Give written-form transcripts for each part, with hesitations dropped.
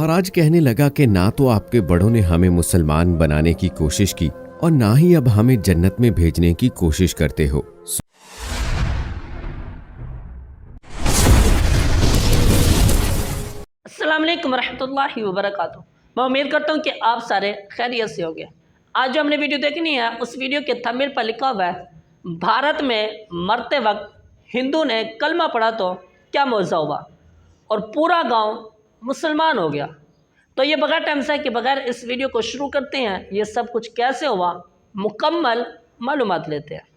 महाराज कहने लगा कि ना तो आपके बड़ों ने हमें मुसलमान बनाने की कोशिश की और ना ही अब हमें जन्नत में भेजने की कोशिश करते हो। अस्सलाम वालेकुम रहमतुल्लाहि व बरकातुहू। मैं उम्मीद करता हूँ कि आप सारे खैरियत से होंगे। आज जो हमने वीडियो देखनी है उस वीडियो के थंबनेल पर लिखा हुआ है, भारत में मरते वक्त हिंदू ने कलमा पढ़ा तो क्या मौज़ा हुआ और पूरा गांव मुसलमान हो गया। तो ये बगैर टाइम से कि बगैर इस वीडियो को शुरू करते हैं, ये सब कुछ कैसे हुआ मुकम्मल मालूमात लेते हैं।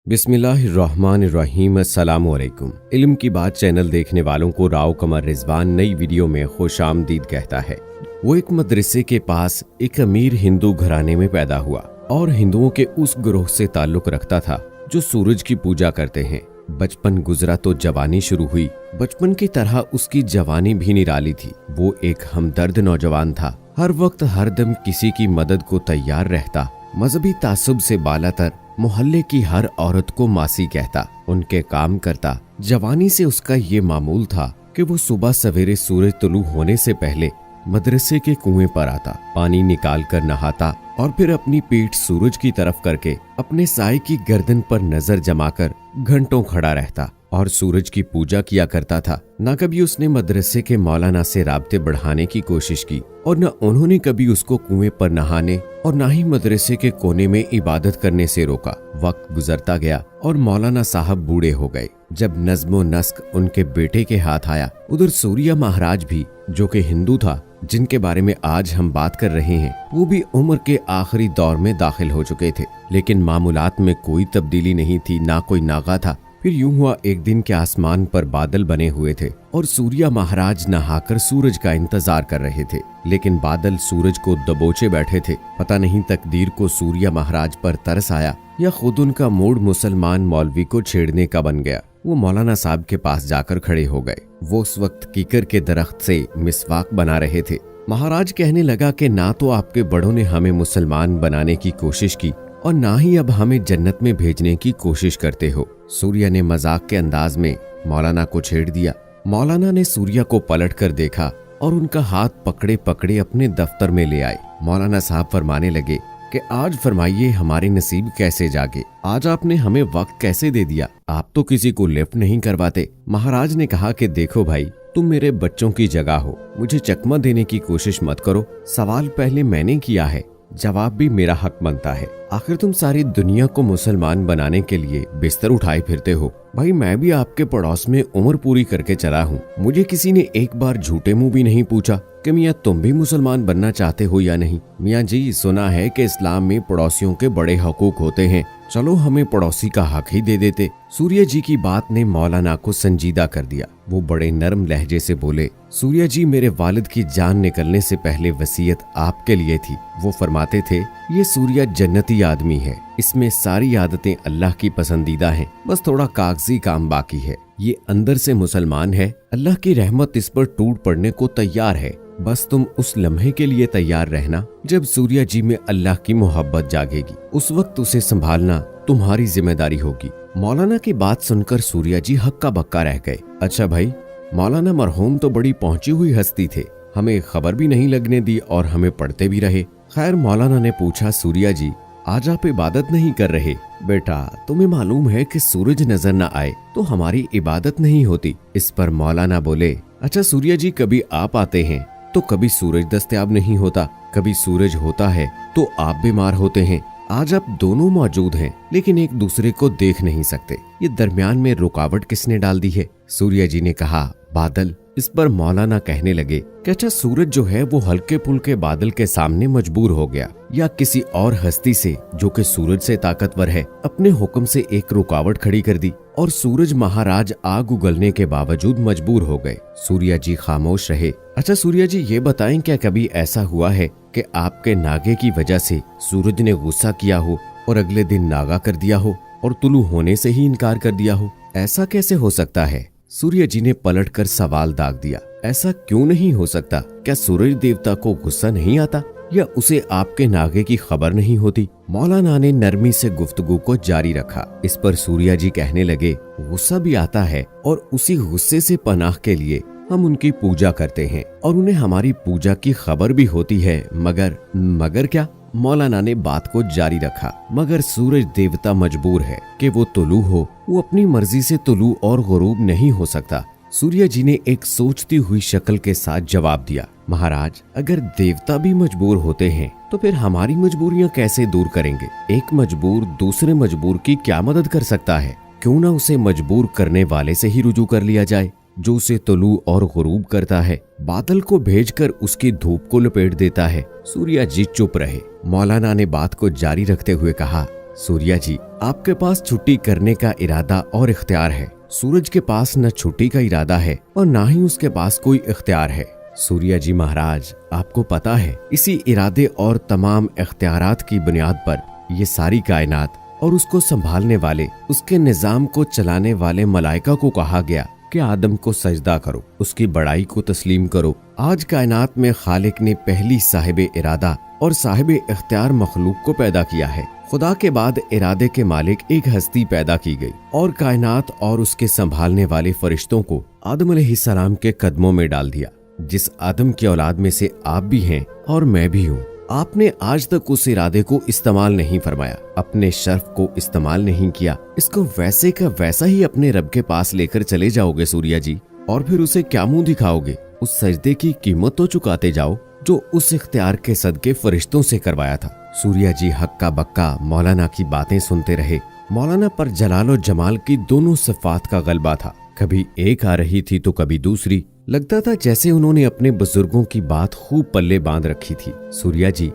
बिस्मिल्लाहिर्रहमानिर्रहीम। अस्सलामुअलैकुम। इल्म की बात चैनल देखने वालों को राव कमर रिजवान नई वीडियो में खुशामदीद कहता है। वो एक मदरसे के पास एक अमीर हिंदू घराने में पैदा हुआ और हिंदुओं के उस ग्रोह से ताल्लुक रखता था जो सूरज की पूजा करते हैं। बचपन गुजरा तो जवानी शुरू हुई। बचपन की तरह उसकी जवानी भी निराली थी। वो एक हमदर्द नौजवान था, हर वक्त हर दम किसी की मदद को तैयार रहता। मजहबी तासुब से बालातर मोहल्ले की हर औरत को मासी कहता, उनके काम करता। जवानी से उसका ये मामूल था कि वो सुबह सवेरे सूरज तुलू होने से पहले मदरसे के कुएं पर आता, पानी निकाल कर नहाता और फिर अपनी पीठ सूरज की तरफ करके अपने साए की गर्दन पर नजर जमाकर घंटों खड़ा रहता और सूरज की पूजा किया करता था। न कभी उसने मदरसे के मौलाना से राब्ते बढ़ाने की कोशिश की और न उन्होंने कभी उसको कुएं पर नहाने और न ही मदरसे के कोने में इबादत करने से रोका। वक्त गुजरता गया और मौलाना साहब बूढ़े हो गए। जब नज्मो नस्क उनके बेटे के हाथ आया, उधर सूर्या महाराज भी, जो कि हिंदू था, जिनके बारे में आज हम बात कर रहे हैं, वो भी उम्र के आखिरी दौर में दाखिल हो चुके थे। लेकिन मामूलात में कोई तब्दीली नहीं थी, ना कोई नागा था। फिर यूं हुआ, एक दिन के आसमान पर बादल बने हुए थे और सूर्या महाराज नहाकर सूरज का इंतजार कर रहे थे, लेकिन बादल सूरज को दबोचे बैठे थे। पता नहीं तकदीर को सूर्या महाराज पर तरस आया या खुद उनका मूड मुसलमान मौलवी को छेड़ने का बन गया। वो मौलाना साहब के पास जाकर खड़े हो गए। वो उस वक्त कीकर के दरख्त से मिसवाक बना रहे थे। महाराज कहने लगा कि ना तो आपके बड़ों ने हमें मुसलमान बनाने की कोशिश की और ना ही अब हमें जन्नत में भेजने की कोशिश करते हो। सूर्या ने मजाक के अंदाज में मौलाना को छेड़ दिया। मौलाना ने सूर्या को पलट कर देखा और उनका हाथ पकड़े पकड़े अपने दफ्तर में ले आए। मौलाना साहब फरमाने लगे कि आज फरमाइए हमारे नसीब कैसे जागे, आज आपने हमें वक्त कैसे दे दिया, आप तो किसी को लिफ्ट नहीं करवाते। महाराज ने कहा कि देखो भाई, तुम मेरे बच्चों की जगह हो, मुझे चकमा देने की कोशिश मत करो। सवाल पहले मैंने किया है, जवाब भी मेरा हक बनता है। आखिर तुम सारी दुनिया को मुसलमान बनाने के लिए बिस्तर उठाए फिरते हो। भाई, मैं भी आपके पड़ोस में उम्र पूरी करके चला हूँ। मुझे किसी ने एक बार झूठे मुंह भी नहीं पूछा कि मियाँ तुम भी मुसलमान बनना चाहते हो या नहीं। मियाँ जी, सुना है कि इस्लाम में पड़ोसियों के बड़े हकूक होते हैं, चलो हमें पड़ोसी का हक ही दे देते। सूर्या जी की बात ने मौलाना को संजीदा कर दिया। वो बड़े नरम लहजे से बोले, सूर्या जी, मेरे वालिद की जान निकलने से पहले वसीयत आपके लिए थी। वो फरमाते थे, ये सूर्या जन्नती आदमी है, इसमें सारी आदतें अल्लाह की पसंदीदा हैं, बस थोड़ा कागजी काम बाकी है। ये अंदर से मुसलमान है, अल्लाह की रहमत इस पर टूट पड़ने को तैयार है। बस तुम उस लम्हे के लिए तैयार रहना जब सूर्या जी में अल्लाह की मोहब्बत जागेगी, उस वक्त उसे संभालना तुम्हारी जिम्मेदारी होगी। मौलाना की बात सुनकर सूर्या जी हक्का बक्का रह गए। अच्छा भाई, मौलाना मरहूम तो बड़ी पहुंची हुई हस्ती थे, हमें खबर भी नहीं लगने दी और हमें पढ़ते भी रहे। खैर, मौलाना ने पूछा, सूर्या जी, आज आप इबादत नहीं कर रहे? बेटा, तुम्हें मालूम है कि सूरज नजर न आए तो हमारी इबादत नहीं होती। इस पर मौलाना बोले, अच्छा सूर्या जी, कभी आप आते हैं तो कभी सूरज दस्तयाब नहीं होता, कभी सूरज होता है तो आप बीमार होते हैं। आज आप दोनों मौजूद हैं लेकिन एक दूसरे को देख नहीं सकते, ये दरमियान में रुकावट किसने डाल दी है? सूर्या जी ने कहा, बादल। इस पर मौलाना कहने लगे कि अच्छा, सूरज जो है वो हल्के फुल्के बादल के सामने मजबूर हो गया या किसी और हस्ती से जो कि सूरज से ताकतवर है अपने हुक्म से एक रुकावट खड़ी कर दी और सूरज महाराज आग उगलने के बावजूद मजबूर हो गए। सूर्या जी खामोश रहे। अच्छा सूर्या जी, ये बताएं, क्या कभी ऐसा हुआ है कि आपके नागे की वजह से सूरज ने गुस्सा किया हो और अगले दिन नागा कर दिया हो और तुलू होने से ही इनकार कर दिया हो? ऐसा कैसे हो सकता है? सूर्या जी ने पलटकर सवाल दाग दिया। ऐसा क्यों नहीं हो सकता? क्या सूरज देवता को गुस्सा नहीं आता या उसे आपके नागे की खबर नहीं होती? मौलाना ने नरमी से गुफ्तगू को जारी रखा। इस पर सूर्या जी कहने लगे, गुस्सा भी आता है और उसी गुस्से से पनाह के लिए हम उनकी पूजा करते हैं और उन्हें हमारी पूजा की खबर भी होती है। मगर क्या? मौलाना ने बात को जारी रखा, मगर सूरज देवता मजबूर है कि वो तुलू हो। वो अपनी मर्जी से तुलू और गुरूब नहीं हो सकता। सूर्या जी ने एक सोचती हुई शक्ल के साथ जवाब दिया, महाराज, अगर देवता भी मजबूर होते हैं तो फिर हमारी मजबूरियां कैसे दूर करेंगे? एक मजबूर दूसरे मजबूर की क्या मदद कर सकता है? क्यों ना उसे मजबूर करने वाले से ही रुजू कर लिया जाए, जो उसे तुलू और गुरूब करता है, बादल को भेजकर उसकी धूप को लपेट देता है। सूर्या जी चुप रहे। मौलाना ने बात को जारी रखते हुए कहा, सूर्या जी, आपके पास छुट्टी करने का इरादा और इख्तियार है। सूरज के पास न छुट्टी का इरादा है और ना ही उसके पास कोई इख्तियार है। सूर्या जी महाराज, आपको पता है, इसी इरादे और तमाम इख्तियारात की बुनियाद पर ये सारी कायनात और उसको संभालने वाले, उसके निजाम को चलाने वाले मलाइका को कहा गया कि आदम को सजदा करो, उसकी बड़ाई को तस्लीम करो। आज कायनात में खालिक ने पहली साहिब इरादा और साहिब इख्तियार मखलूक को पैदा किया है। खुदा के बाद इरादे के मालिक एक हस्ती पैदा की गई और कायनात और उसके संभालने वाले फरिश्तों को आदम अलैहिस्सलाम के कदमों में डाल दिया। जिस आदम की औलाद में से आप भी हैं और मैं भी हूँ। आपने आज तक उस इरादे को इस्तेमाल नहीं फरमाया, अपने शर्फ को इस्तेमाल नहीं किया। इसको वैसे का वैसा ही अपने रब के पास लेकर चले जाओगे सूर्या जी, और फिर उसे क्या मुंह दिखाओगे? उस सजदे की कीमत तो चुकाते जाओ जो उस इख्तियार के सदके फरिश्तों से करवाया था। सूर्या जी हक्का बक्का मौलाना की बातें सुनते रहे। मौलाना पर जलाल और जमाल की दोनों सिफात का गलबा था। कभी एक आ रही थी तो कभी दूसरी। लगता था जैसे उन्होंने अपने बुजुर्गों की बात खूब पल्ले बांध रखी थी। सूर्या जी,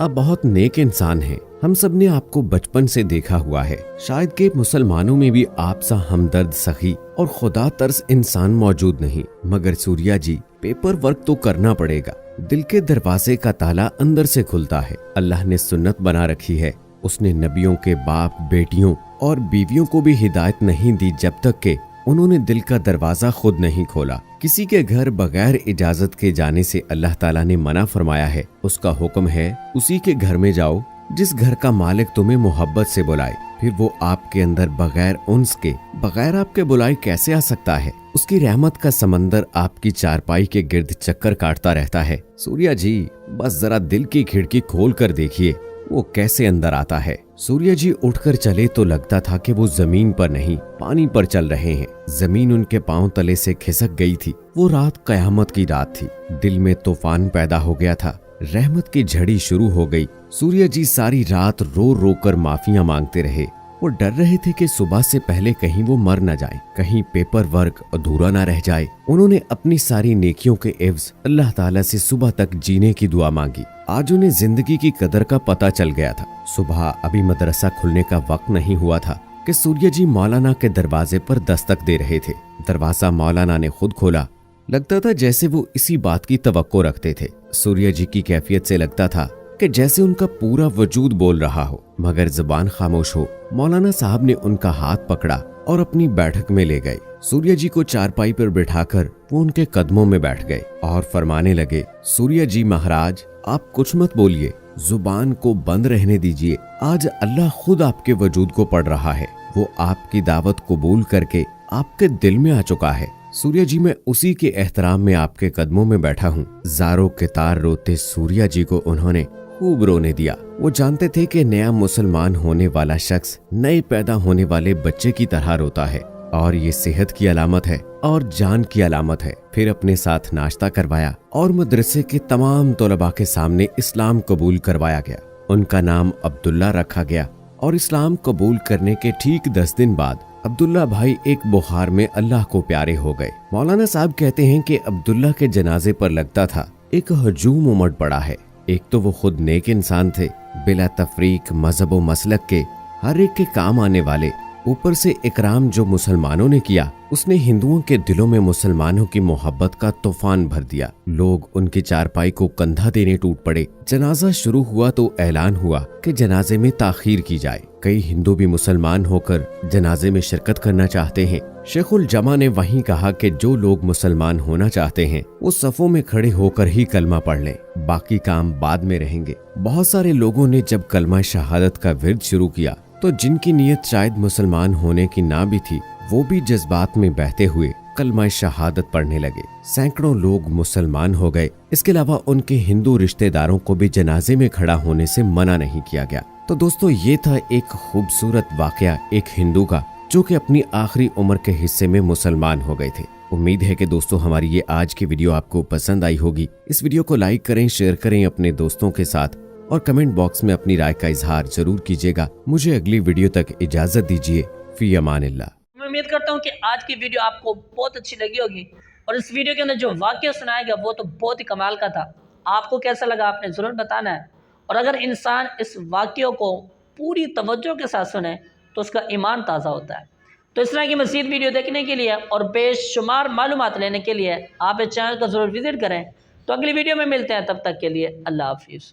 आप बहुत नेक इंसान हैं। हम सब ने आपको बचपन से देखा हुआ है। शायद के मुसलमानों में भी आप सा हमदर्द, सखी और खुदा तरस इंसान मौजूद नहीं। मगर सूर्या जी, पेपर वर्क तो करना पड़ेगा। दिल के दरवाजे का ताला अंदर से खुलता है। अल्लाह ने सुन्नत बना रखी है। उसने नबियों के बाप, बेटियों और बीवियों को भी हिदायत नहीं दी जब तक के उन्होंने दिल का दरवाजा खुद नहीं खोला। किसी के घर बगैर इजाजत के जाने से अल्लाह ताला ने मना फरमाया है। उसका हुक्म है उसी के घर में जाओ जिस घर का मालिक तुम्हें मोहब्बत से बुलाए। फिर वो आपके अंदर बगैर उन्स के, बगैर आपके बुलाए कैसे आ सकता है? उसकी रहमत का समंदर आपकी चारपाई के गिर्द चक्कर काटता रहता है। सूर्या जी, बस जरा दिल की खिड़की खोल कर देखिए, वो कैसे अंदर आता है। सूर्या जी उठकर चले तो लगता था कि वो जमीन पर नहीं, पानी पर चल रहे हैं। जमीन उनके पांव तले से खिसक गई थी। वो रात कयामत की रात थी। दिल में तूफान पैदा हो गया था। रहमत की झड़ी शुरू हो गई। सूर्या जी सारी रात रो रो कर माफियां मांगते रहे। वो डर रहे थे कि सुबह से पहले कहीं वो मर न जाए, कहीं पेपर वर्क अधूरा न रह जाए। उन्होंने अपनी सारी नेकियों के एवज अल्लाह ताला से सुबह तक जीने की दुआ मांगी। आज उन्हें जिंदगी की कदर का पता चल गया था। सुबह अभी मदरसा खुलने का वक्त नहीं हुआ था कि सूर्या जी मौलाना के दरवाजे पर दस्तक दे रहे थे। दरवाजा मौलाना ने खुद खोला। लगता था जैसे वो इसी बात की तवक्को रखते थे। सूर्या जी की कैफियत से लगता था कि जैसे उनका पूरा वजूद बोल रहा हो मगर जुबान खामोश हो। मौलाना साहब ने उनका हाथ पकड़ा और अपनी बैठक में ले गए। सूर्या जी को चारपाई पर बिठाकर वो उनके कदमों में बैठ गए और फरमाने लगे, सूर्या जी महाराज, आप कुछ मत बोलिए, जुबान को बंद रहने दीजिए। आज अल्लाह खुद आपके वजूद को पढ़ रहा है। वो आपकी दावत कबूल करके आपके दिल में आ चुका है। सूर्या जी, मैं उसी के एहतराम में आपके कदमों में बैठा हूँ। जारों के तार रोते सूर्या जी को उन्होंने खूब रोने दिया। वो जानते थे कि नया मुसलमान होने वाला शख्स नए पैदा होने वाले बच्चे की तरह रोता है और ये सेहत की अलामत है और जान की अलामत है। फिर अपने साथ नाश्ता करवाया और मदरसे के तमाम तलबा के सामने इस्लाम कबूल करवाया गया। उनका नाम अब्दुल्ला रखा गया और इस्लाम कबूल करने के ठीक 10 दिन बाद अब्दुल्ला भाई एक बुखार में अल्लाह को प्यारे हो गए। मौलाना साहब कहते हैं कि अब्दुल्ला के जनाजे पर लगता था एक हजूम उमड़ पड़ा है। एक तो वो खुद नेक इंसान थे, बिला तफरीक मजहब व मसलक के हर एक के काम आने वाले। ऊपर से इकराम जो मुसलमानों ने किया, उसने हिंदुओं के दिलों में मुसलमानों की मोहब्बत का तूफान भर दिया। लोग उनकी चारपाई को कंधा देने टूट पड़े। जनाजा शुरू हुआ तो ऐलान हुआ कि जनाजे में ताखीर की जाए। कई हिंदू भी मुसलमान होकर जनाजे में शिरकत करना चाहते हैं। शेखुल जमा ने वहीं कहा कि जो लोग मुसलमान होना चाहते हैं वो सफों में खड़े होकर ही कलमा पढ़ लें, बाकी काम बाद में रहेंगे। बहुत सारे लोगों ने जब कलमा शहादत का विर्द शुरू किया तो जिनकी नीयत शायद मुसलमान होने की ना भी थी, वो भी जज्बात में बहते हुए कलमा शहादत पढ़ने लगे। सैकड़ों लोग मुसलमान हो गए। इसके अलावा उनके हिंदू रिश्तेदारों को भी जनाजे में खड़ा होने से मना नहीं किया गया। तो दोस्तों, ये था एक खूबसूरत वाकया एक हिंदू का, जो कि अपनी आखिरी उम्र के हिस्से में मुसलमान हो गए थे। उम्मीद है कि दोस्तों हमारी ये आज की वीडियो आपको पसंद आई होगी। इस वीडियो को लाइक करें, शेयर करें अपने दोस्तों के साथ और कमेंट बॉक्स में अपनी राय का इजहार जरूर कीजिएगा। मुझे अगली वीडियो तक इजाजत दीजिए। फी अमानिल्लाह। मैं उम्मीद करता हूँ कि आज की वीडियो आपको बहुत अच्छी लगी होगी और इस वीडियो के अंदर जो वाकया सुनाया गया वो तो बहुत ही कमाल का था। आपको कैसा लगा आपने ज़रूर बताना है। और अगर इंसान इस वाकये को पूरी तवज्जो के साथ सुने तो उसका ईमान ताज़ा होता है। तो इस तरह की मज़ीद वीडियो देखने के लिए और बेशुमार मालूमात लेने के लिए आप इस चैनल को ज़रूर विज़िट करें। तो अगली वीडियो में मिलते हैं, तब तक के लिए अल्लाह हाफिज़।